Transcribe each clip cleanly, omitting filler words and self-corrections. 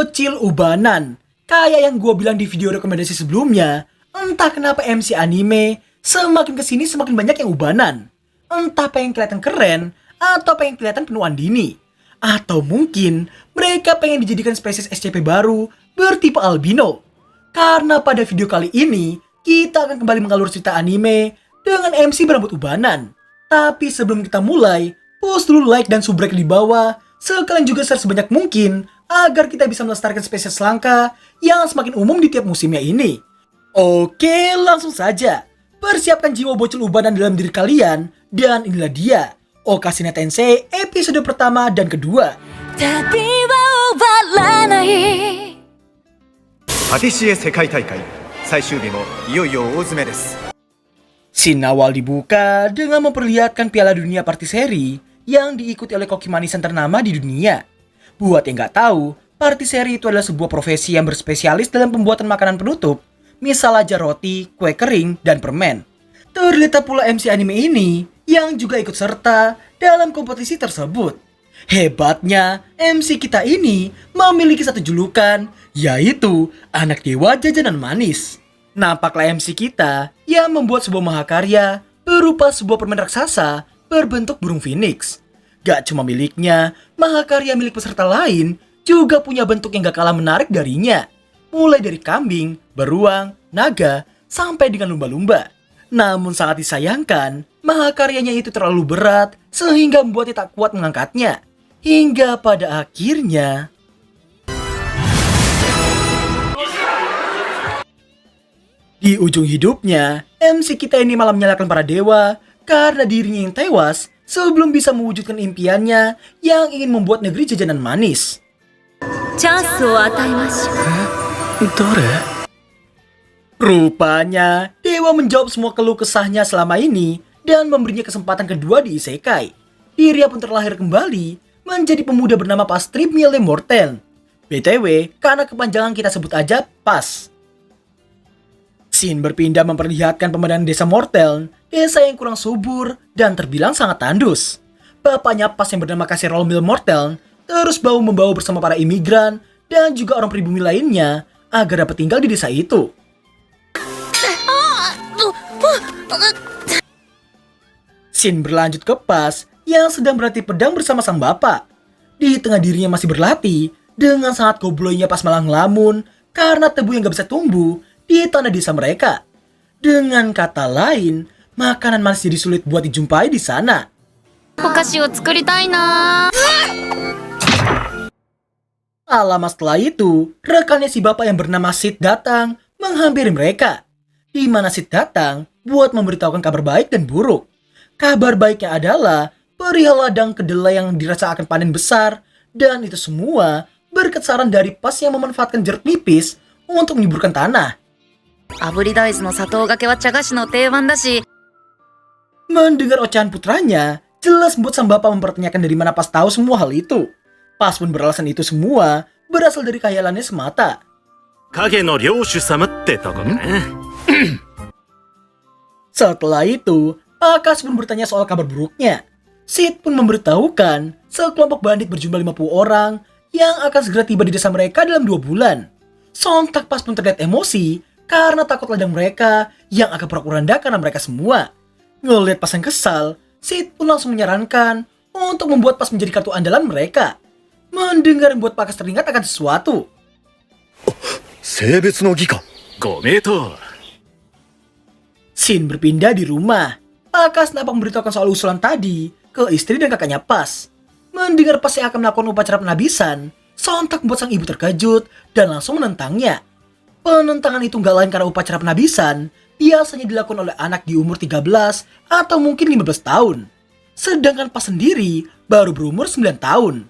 Bocil ubanan. Kayak yang gue bilang di video rekomendasi sebelumnya, entah kenapa MC anime semakin kesini semakin banyak yang ubanan. Entah pengen kelihatan keren, atau pengen kelihatan penuh andini. Atau mungkin mereka pengen dijadikan spesies SCP baru bertipe albino. Karena pada video kali ini, kita akan kembali mengalur cerita anime dengan MC berambut ubanan. Tapi sebelum kita mulai, post dulu like dan subrek di bawah. Sekalian juga share sebanyak mungkin agar kita bisa melestarikan spesies langka yang semakin umum di tiap musimnya ini. Oke, langsung saja. Persiapkan jiwa bocil ubanan dalam diri kalian. Dan inilah dia, Okashina Tensei episode pertama dan kedua. Patisserie Sekai Taikai, 最終日もいよいよ大詰めです。 Scene awal dibuka dengan memperlihatkan Piala Dunia Patisserie yang diikuti oleh koki manisan ternama di dunia. Buat yang nggak tahu, patisserie itu adalah sebuah profesi yang berspesialis dalam pembuatan makanan penutup, misal aja roti, kue kering, dan permen. Terlihat pula MC anime ini yang juga ikut serta dalam kompetisi tersebut. Hebatnya, MC kita ini memiliki satu julukan, yaitu anak dewa jajanan manis. Nampaklah MC kita yang membuat sebuah mahakarya berupa sebuah permen raksasa berbentuk burung phoenix. Gak cuma miliknya, mahakarya milik peserta lain juga punya bentuk yang gak kalah menarik darinya. Mulai dari kambing, beruang, naga, sampai dengan lumba-lumba. Namun sangat disayangkan, mahakaryanya itu terlalu berat sehingga membuatnya tak kuat mengangkatnya. Hingga pada akhirnya... Di ujung hidupnya, MC kita ini malah menyalahkan para dewa karena dirinya yang tewas sebelum bisa mewujudkan impiannya yang ingin membuat negeri jajanan manis. Rupanya, dewa menjawab semua keluh kesahnya selama ini dan memberinya kesempatan kedua di isekai. Dirinya pun terlahir kembali menjadi pemuda bernama Pastrip Miele Mortel. BTW, karena kepanjangan kita sebut aja Pas. Scene berpindah memperlihatkan pemandangan desa Mortel, desa yang kurang subur dan terbilang sangat tandus. Bapaknya Pas yang bernama Kasserol Mil Mortel terus bahu-membahu bersama para imigran dan juga orang pribumi lainnya agar dapat tinggal di desa itu. Scene berlanjut ke Pas yang sedang berlatih pedang bersama sang bapak. Di tengah dirinya masih berlatih, dengan sangat gobloynya Pas malah ngelamun karena tebu yang gak bisa tumbuh di tanah desa mereka. Dengan kata lain, makanan manis jadi sulit buat dijumpai di sana. Lama setelah itu, rekannya si bapak yang bernama Sid datang menghampiri mereka. Di mana Sid datang buat memberitahukan kabar baik dan buruk. Kabar baiknya adalah perihal ladang kedelai yang dirasa akan panen besar, dan itu semua berkat saran dari Pas yang memanfaatkan jeruk nipis untuk menyuburkan tanah. Mendengar ocehan putranya, jelas membuat sang bapak mempertanyakan dari mana Pas tahu semua hal itu. Pas pun beralasan itu semua berasal dari khayalannya semata. Setelah itu, Pakas pun bertanya soal kabar buruknya. Sid pun memberitahukan sekelompok bandit berjumlah 50 orang yang akan segera tiba di desa mereka dalam 2 bulan. Sontak Pas pun terlihat emosi karena takut ladang mereka yang akan porak-poranda karena mereka semua. Ngelihat Pas yang kesal, Sid pun langsung menyarankan untuk membuat Pas menjadi kartu andalan mereka. Mendengar membuat Pakas teringat akan sesuatu. Scene berpindah di rumah. Pakas nampak memberitahukan soal usulan tadi ke istri dan kakaknya Pas. Mendengar Pas yang akan melakukan upacara penabisan, sontak membuat sang ibu terkejut dan langsung menentangnya. Penentangan itu nggak lain karena upacara penabisan biasanya dilakukan oleh anak di umur 13 atau mungkin 15 tahun. Sedangkan Pas sendiri baru berumur 9 tahun.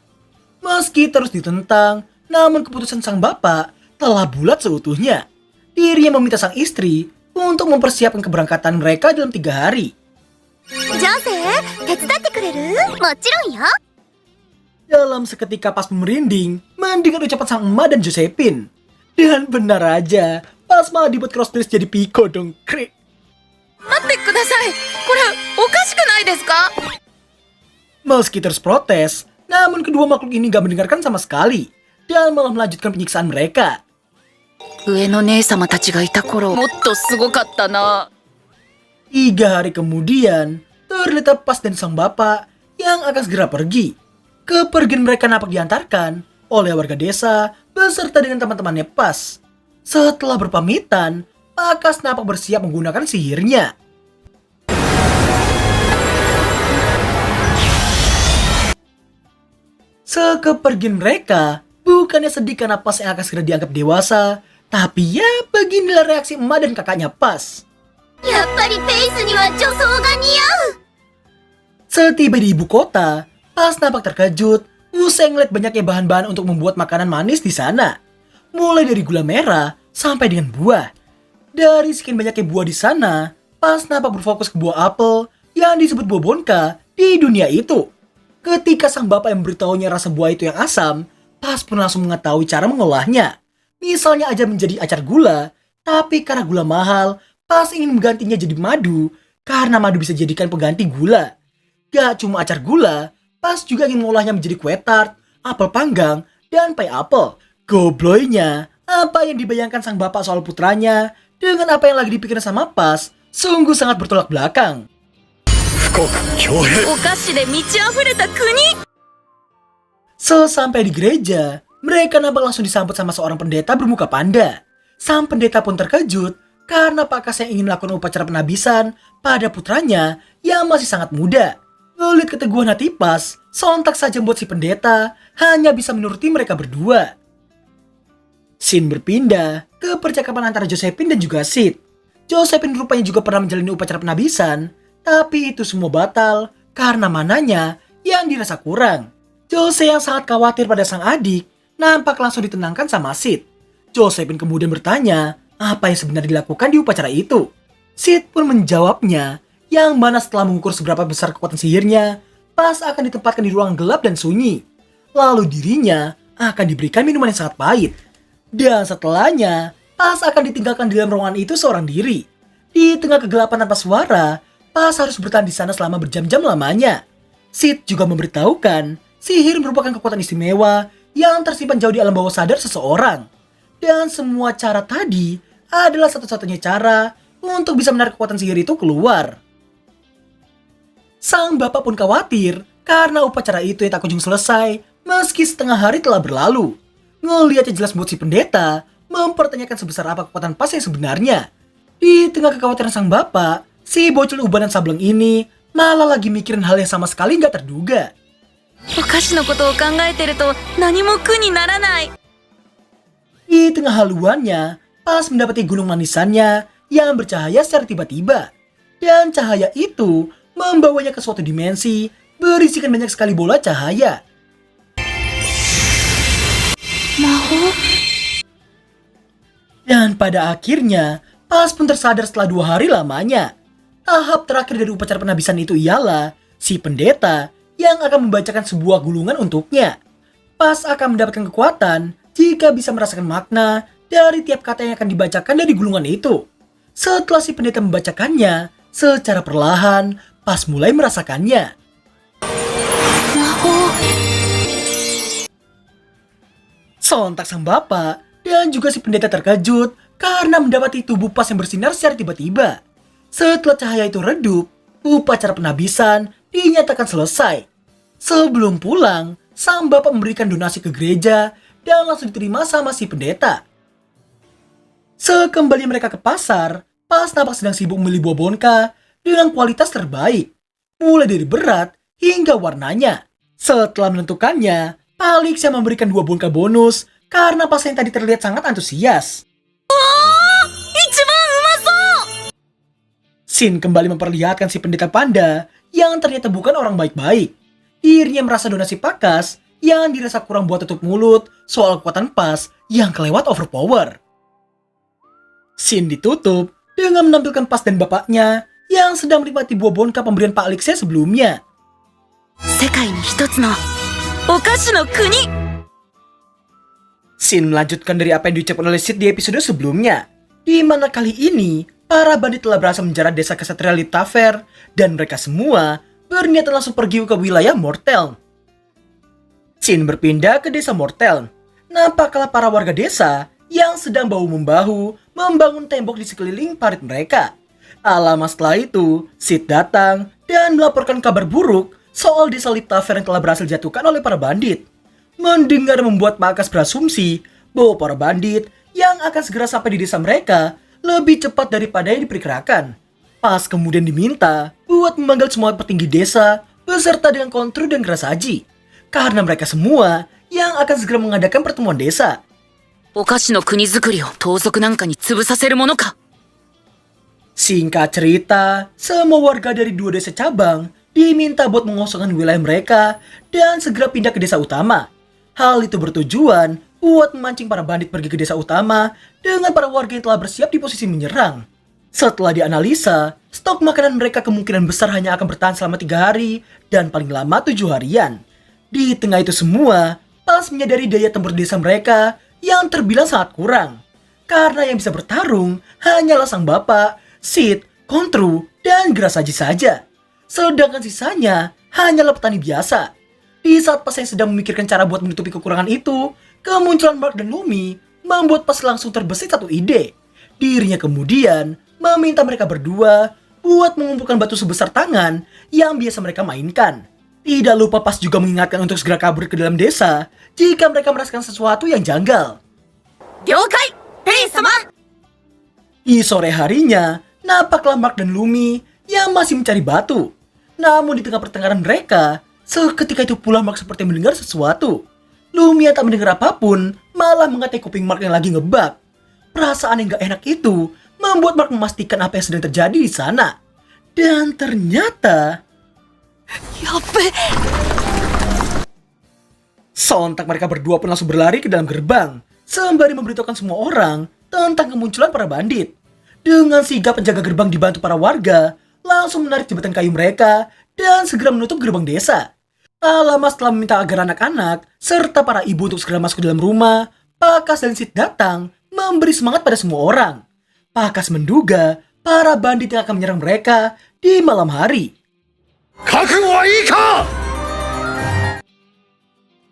Meski terus ditentang, namun keputusan sang bapak telah bulat seutuhnya. Dirinya meminta sang istri untuk mempersiapkan keberangkatan mereka dalam 3 hari. Dalam seketika Pas merinding mendengar ucapan sang emak dan Josephine. Dan benar aja, Pas malah dibuat crossdress jadi Pico dong, krik. Meski terus protes, namun kedua makhluk ini gak mendengarkan sama sekali. dan malah melanjutkan penyiksaan mereka. 上の姉様たちがいた頃、もっとすごかったな。 3 hari kemudian, terlihat Pas dan sang bapak yang akan segera pergi. Kepergian mereka nampak diantarkan oleh warga desa beserta dengan teman-temannya Pas. Setelah berpamitan, Pakas nampak bersiap menggunakan sihirnya. Sekepergian mereka, bukannya sedih karena Pas yang akan segera dianggap dewasa, tapi ya beginilah reaksi emak dan kakaknya Pas. やっぱりペイスには女装が似合う。 Setiba di ibu kota, Pas nampak terkejut usai ngeliat banyaknya bahan-bahan untuk membuat makanan manis di sana. Mulai dari gula merah sampai dengan buah. Dari sekian banyaknya buah di sana, Pas nampak berfokus ke buah apel yang disebut buah bonka di dunia itu. Ketika sang bapak yang memberitahunya rasa buah itu yang asam, Pas pun langsung mengetahui cara mengolahnya. Misalnya aja menjadi acar gula, tapi karena gula mahal, Pas ingin menggantinya jadi madu, karena madu bisa dijadikan pengganti gula. Gak cuma acar gula, Pas juga ingin mengolahnya menjadi kue tart, apel panggang, dan pie apel. Gobloynya, apa yang dibayangkan sang bapak soal putranya, dengan apa yang lagi dipikirin sama Pas, sungguh sangat bertolak belakang. お菓子で満ち溢れた国。 Sesampai di gereja, mereka nampak langsung disambut sama seorang pendeta bermuka panda. Sang pendeta pun terkejut karena Pakas yang ingin melakukan upacara penabisan pada putranya yang masih sangat muda. Ngeliat keteguhan hati Pas, sontak saja membuat si pendeta hanya bisa menuruti mereka berdua. Scene berpindah ke percakapan antara Josephine dan juga Sid. Josephine rupanya juga pernah menjalani upacara penabisan, tapi itu semua batal karena mananya yang dirasa kurang. Jose yang sangat khawatir pada sang adik nampak langsung ditenangkan sama Sid. Josephine kemudian bertanya apa yang sebenarnya dilakukan di upacara itu. Sid pun menjawabnya, yang mana setelah mengukur seberapa besar kekuatan sihirnya, Pas akan ditempatkan di ruang gelap dan sunyi. Lalu dirinya akan diberikan minuman yang sangat pahit. Dan setelahnya, Pas akan ditinggalkan di dalam ruangan itu seorang diri. Di tengah kegelapan tanpa suara, Pas harus bertahan di sana selama berjam-jam lamanya. Sid juga memberitahukan, sihir merupakan kekuatan istimewa yang tersimpan jauh di alam bawah sadar seseorang. Dan semua cara tadi adalah satu-satunya cara untuk bisa menarik kekuatan sihir itu keluar. Sang bapak pun khawatir karena upacara itu yang tak kunjung selesai meski setengah hari telah berlalu. Ngeliatnya jelas buat si pendeta mempertanyakan sebesar apa kekuatan Pas yang sebenarnya. Di tengah kekhawatiran sang bapak, si bocil ubanan sableng ini malah lagi mikirin hal yang sama sekali nggak terduga. お菓子のことを考えてると何も苦にならない。 Di tengah haluannya, Pas mendapati gunung manisannya yang bercahaya secara tiba-tiba. Dan cahaya itu membawanya ke suatu dimensi berisikan banyak sekali bola cahaya. 魔法？ Dan pada akhirnya, Pas pun tersadar setelah 2 hari lamanya. Tahap terakhir dari upacara penabisan itu ialah si pendeta yang akan membacakan sebuah gulungan untuknya. Pas akan mendapatkan kekuatan jika bisa merasakan makna dari tiap kata yang akan dibacakan dari gulungan itu. Setelah si pendeta membacakannya, secara perlahan Pas mulai merasakannya. 魔法？ Sontak sang bapak dan juga si pendeta terkejut karena mendapati tubuh Pas yang bersinar secara tiba-tiba. Setelah cahaya itu redup, upacara penabisan dinyatakan selesai. Sebelum pulang, sang bapak memberikan donasi ke gereja dan langsung diterima sama si pendeta. Sekembali mereka ke pasar, Pas nampak sedang sibuk membeli buah bonka dengan kualitas terbaik, mulai dari berat hingga warnanya. Setelah menentukannya, Pak Alexia memberikan 2 bonka bonus karena Pas yang tadi terlihat sangat antusias. Shin kembali memperlihatkan si pendeta panda yang ternyata bukan orang baik-baik. Dirinya merasa donasi Pakas yang dirasa kurang buat tutup mulut soal kekuatan Pas yang kelewat overpower. Scene ditutup dengan menampilkan Pas dan bapaknya yang sedang menikmati buah bonka pemberian Pak Alexia sebelumnya. 世界に一つのお菓子の国。 Scene melanjutkan dari apa yang diucapkan oleh Sid di episode sebelumnya, di mana kali ini para bandit telah berhasil menjarat desa kesatria Liptaver dan mereka semua berniat langsung pergi ke wilayah Mortel. Scene berpindah ke desa Mortel. nampaklah para warga desa yang sedang bahu-membahu membangun tembok di sekeliling parit mereka. Lama setelah itu, Sid datang dan melaporkan kabar buruk soal desa Liptaver yang telah berhasil dijatuhkan oleh para bandit. Mendengar membuat Pakas berasumsi bahwa para bandit yang akan segera sampai di desa mereka lebih cepat daripada yang diperkirakan. Pas kemudian diminta buat memanggil semua petinggi desa beserta dengan Kontru dan Gerasaji, karena mereka semua yang akan segera mengadakan pertemuan desa. お菓子の国づくりを盗賊なんかに潰させるものか。 Singkat cerita, semua warga dari 2 desa cabang diminta buat mengosongkan wilayah mereka dan segera pindah ke desa utama. Hal itu bertujuan buat memancing para bandit pergi ke desa utama dengan para warga yang telah bersiap di posisi menyerang. Setelah dianalisa, stok makanan mereka kemungkinan besar hanya akan bertahan selama 3 hari dan paling lama 7 harian. Di tengah itu semua, Pas menyadari daya tempur desa mereka yang terbilang sangat kurang. Karena yang bisa bertarung hanyalah sang bapak, Sid, Kontru, dan Gerasaji saja. Sedangkan sisanya hanyalah petani biasa. Di saat Pas yang sedang memikirkan cara buat menutupi kekurangan itu, kemunculan Mark dan Lumi membuat Pas langsung terbesit satu ide. Dirinya kemudian meminta mereka berdua buat mengumpulkan batu sebesar tangan yang biasa mereka mainkan. Tidak lupa Pas juga mengingatkan untuk segera kabur ke dalam desa jika mereka merasakan sesuatu yang janggal. 了解ペイ様。 Di sore harinya, nampaklah Mark dan Lumi yang masih mencari batu. Namun di tengah pertengkaran mereka, seketika itu pula Mark seperti mendengar sesuatu. Lumi yang tak mendengar apapun malah mengatai kuping Mark yang lagi ngebak. Perasaan yang gak enak itu membuat Mark memastikan apa yang sedang terjadi di sana. Dan ternyata... やっべ。 Sontak mereka berdua pun langsung berlari ke dalam gerbang, sembari memberitahukan semua orang tentang kemunculan para bandit. Dengan sigap penjaga gerbang dibantu para warga, langsung menarik jembatan kayu mereka dan segera menutup gerbang desa. Tak lama setelah meminta agar anak-anak serta para ibu untuk segera masuk ke dalam rumah, Pakas dan Sid datang memberi semangat pada semua orang. Pakas menduga para bandit yang akan menyerang mereka di malam hari. 覚悟はいいか。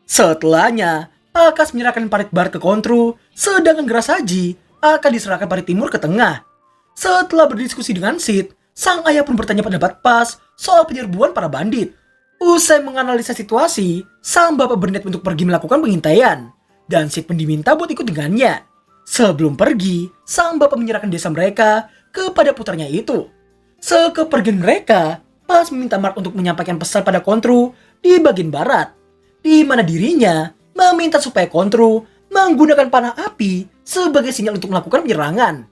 Setelahnya, Pakas menyerahkan parit barat ke Kontru, sedangkan Gerasaji akan diserahkan parit timur ke tengah. Setelah berdiskusi dengan Sid, sang ayah pun bertanya pendapat Pas soal penyerbuan para bandit. Usai menganalisa situasi, sang bapak berniat untuk pergi melakukan pengintaian, dan Sid pun diminta buat ikut dengannya. Sebelum pergi, sang bapak menyerahkan desa mereka kepada putranya itu. Sekepergian mereka, Pas meminta Mark untuk menyampaikan pesan pada Kontru di bagian barat, di mana dirinya meminta supaya Kontru menggunakan panah api sebagai sinyal untuk melakukan penyerangan.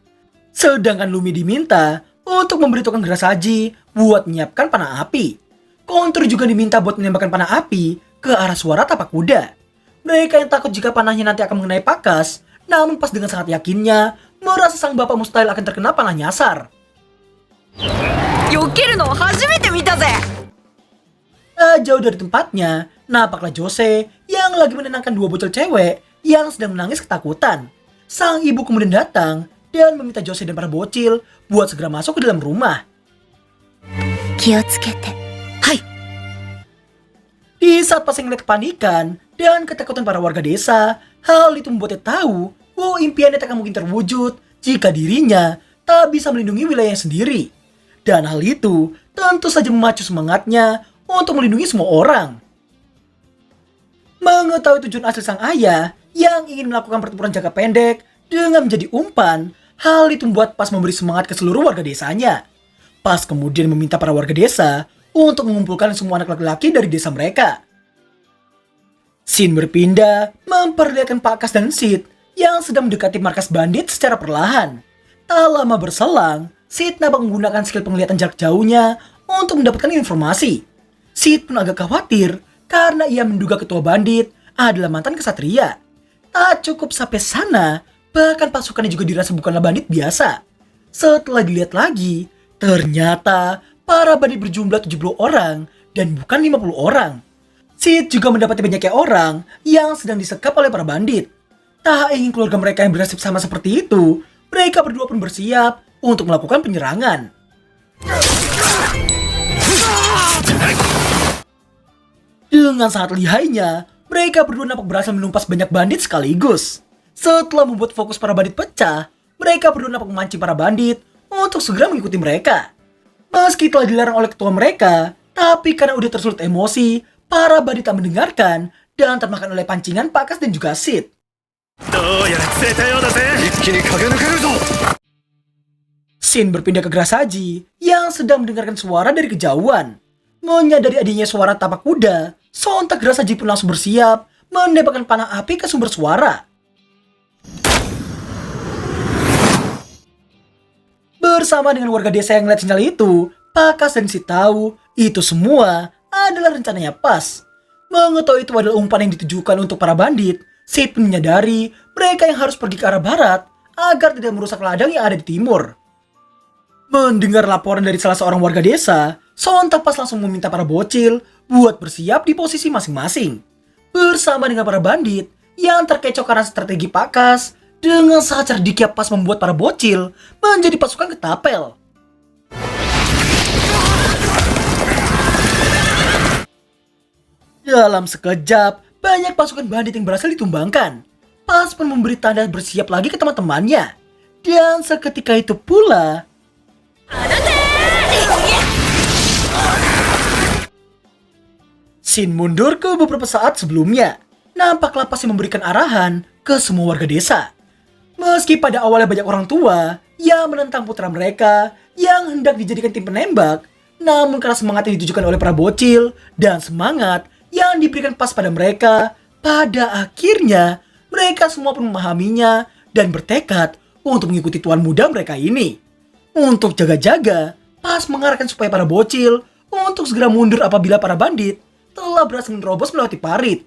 Sedangkan Lumi diminta untuk memberitahukan Gerasaji buat menyiapkan panah api. Kontru juga diminta buat menembakkan panah api ke arah suara tapak kuda. Mereka yang takut jika panahnya nanti akan mengenai Pakas, namun Pas dengan sangat yakinnya merasa sang bapak mustahil akan terkena panah nyasar. 避けるの初めて見たぜ。 Jauh dari tempatnya, nampaklah Jose yang lagi menenangkan 2 bocil cewek yang sedang menangis ketakutan. Sang ibu kemudian datang dan meminta Jose dan para bocil buat segera masuk ke dalam rumah. 気をつけて。はい。 Di saat Pas yang melihat kepanikan dan ketakutan para warga desa, hal itu membuatnya tahu bahwa impiannya tak akan mungkin terwujud jika dirinya tak bisa melindungi wilayahnya sendiri. Dan hal itu tentu saja memacu semangatnya untuk melindungi semua orang. Mengetahui tujuan asli sang ayah yang ingin melakukan pertempuran jangka pendek dengan menjadi umpan, hal itu membuat Pas memberi semangat ke seluruh warga desanya. Pas kemudian meminta para warga desa untuk mengumpulkan semua anak laki-laki dari desa mereka. Scene berpindah memperlihatkan Pakas dan Sid yang sedang mendekati markas bandit secara perlahan. Tak lama berselang, Sid nampak menggunakan skill penglihatan jarak jauhnya untuk mendapatkan informasi. Sid pun agak khawatir karena ia menduga ketua bandit adalah mantan kesatria. Tak cukup sampai sana, bahkan pasukannya juga dirasa bukanlah bandit biasa. Setelah dilihat lagi, ternyata para bandit berjumlah 70 orang dan bukan 50 orang. Sid juga mendapati banyaknya orang yang sedang disekap oleh para bandit. Tak ingin keluarga mereka yang bernasib sama seperti itu, mereka berdua pun bersiap untuk melakukan penyerangan. Dengan sangat lihainya, mereka berdua nampak berhasil menumpas banyak bandit sekaligus. Setelah membuat fokus para bandit pecah, mereka berdua nampak memancing para bandit untuk segera mengikuti mereka. Meski telah dilarang oleh ketua mereka, tapi karena udah tersulut emosi, para bandit tak mendengarkan dan termakan oleh pancingan Pakas dan juga Sid. どうやら釣れたようだぜ。一気に駆け抜けるぞ。 Shin berpindah ke Garasaji yang sedang mendengarkan suara dari kejauhan. Menyadari adanya suara tapak kuda, sontak Garasaji pun langsung bersiap menembakkan panah api ke sumber suara. Bersama dengan warga desa yang melihat sinyal itu, Pakas dan Sid tahu itu semua adalah rencananya Pas. Mengetahui itu adalah umpan yang ditujukan untuk para bandit, Sid pun menyadari mereka yang harus pergi ke arah barat agar tidak merusak ladang yang ada di timur. Mendengar laporan dari salah seorang warga desa, sontak Pas langsung meminta para bocil buat bersiap di posisi masing-masing. Bersama dengan para bandit yang terkecoh karena strategi Pakas, dengan sangat cerdiknya Pas membuat para bocil menjadi pasukan ketapel. Dalam sekejap, banyak pasukan bandit yang berhasil ditumbangkan. Pas pun memberi tanda bersiap lagi ke teman-temannya. Dan seketika itu pula, Shin mundur ke beberapa saat sebelumnya. Nampaklah Pas yang memberikan arahan ke semua warga desa. Meski pada awalnya banyak orang tua yang menentang putra mereka yang hendak dijadikan tim penembak, namun karena semangat yang ditujukan oleh para bocil dan semangat yang diberikan Pas pada mereka, pada akhirnya mereka semua pun memahaminya dan bertekad untuk mengikuti tuan muda mereka ini. Untuk jaga-jaga, Pas mengarahkan supaya para bocil untuk segera mundur apabila para bandit telah berhasil menerobos melewati parit.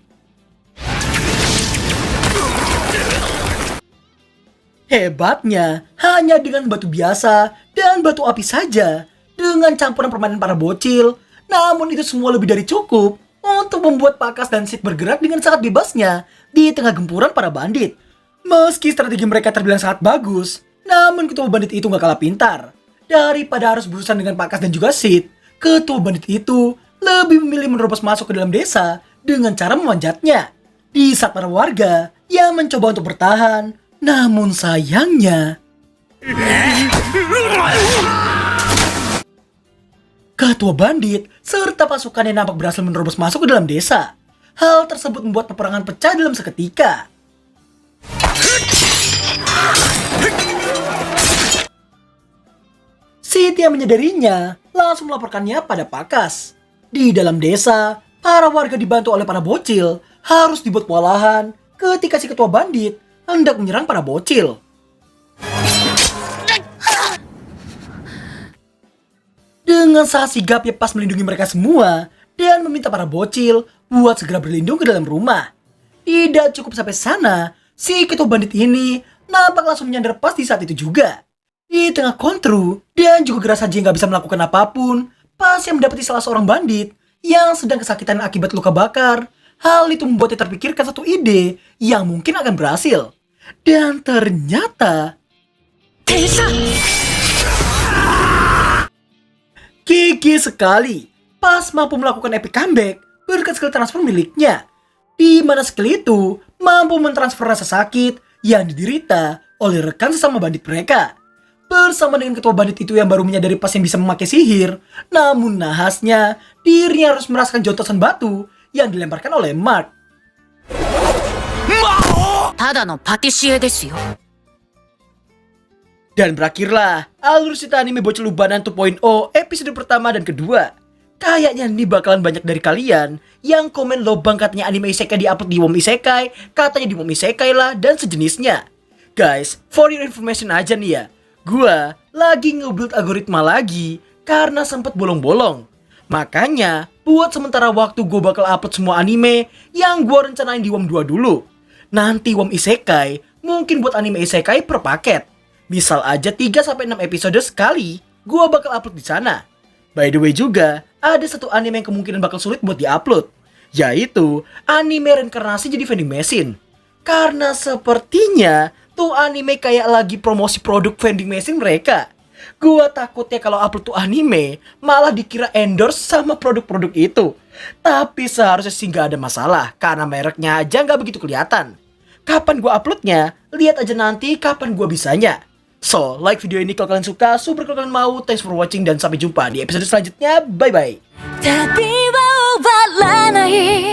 Hebatnya, hanya dengan batu biasa dan batu api saja, dengan campuran permainan para bocil, namun itu semua lebih dari cukup untuk membuat Pakas dan Sid bergerak dengan sangat bebasnya di tengah gempuran para bandit. Meski strategi mereka terbilang sangat bagus, namun ketua bandit itu gak kalah pintar. Daripada harus berurusan dengan Pakas dan juga Sid, ketua bandit itu lebih memilih menerobos masuk ke dalam desa dengan cara memanjatnya. Di saat para warga yang mencoba untuk bertahan, namun sayangnya ketua bandit serta pasukannya nampak berhasil menerobos masuk ke dalam desa. Hal tersebut membuat peperangan pecah dalam seketika. Sid yang menyadarinya langsung melaporkannya pada Pakas. Di dalam desa, para warga dibantu oleh para bocil harus dibuat kewalahan ketika si ketua bandit hendak menyerang para bocil. Dengan sangat sigapnya Pas melindungi mereka semua dan meminta para bocil buat segera berlindung ke dalam rumah. Tidak cukup sampai sana, si ketua bandit ini nampak langsung menyandar Pas di saat itu juga. Di tengah kontru dan juga Garasaji yang gak bisa melakukan apapun, Pas yang mendapati salah seorang bandit yang sedang kesakitan akibat luka bakar. Hal itu membuatnya terpikirkan satu ide yang mungkin akan berhasil. Dan ternyata gigi sekali, Pas mampu melakukan epic comeback berkat skill transfer miliknya, di mana skill itu mampu mentransfer rasa sakit yang diderita oleh rekan sesama bandit mereka. Bersama dengan ketua bandit itu yang baru menyadari Pas yang bisa memakai sihir, namun nahasnya dirinya harus merasakan jontosan batu yang dilemparkan oleh Mark. ただのパティシエですよ。 Dan berakhirlah alur cerita anime Bocil Lubanan 2.0 episode pertama dan kedua. Kayaknya ini bakalan banyak dari kalian yang komen lobang katanya anime isekai diupload di Wom Isekai, katanya di Wom Isekai lah dan sejenisnya. Guys, for your information aja nih ya, gua lagi nge-build algoritma lagi karena sempet bolong-bolong. Makanya buat sementara waktu gue bakal upload semua anime yang gue rencanain di Wom 2 dulu. Nanti Wom Isekai mungkin buat anime isekai per paket. Misal aja 3-6 episode sekali, gue bakal upload di sana. By the way juga, ada satu anime yang kemungkinan bakal sulit buat diupload, yaitu anime reinkarnasi jadi vending machine. Karena sepertinya tuh anime kayak lagi promosi produk vending machine mereka. Gua takutnya kalau upload tuh anime, malah dikira endorse sama produk-produk itu. Tapi seharusnya sih nggak ada masalah, karena mereknya aja nggak begitu kelihatan. Kapan gua uploadnya? Lihat aja nanti kapan gua bisanya. So, like video ini kalau kalian suka, super kalau kalian mau. Thanks for watching dan sampai jumpa di episode selanjutnya. Bye-bye. 旅は終わらない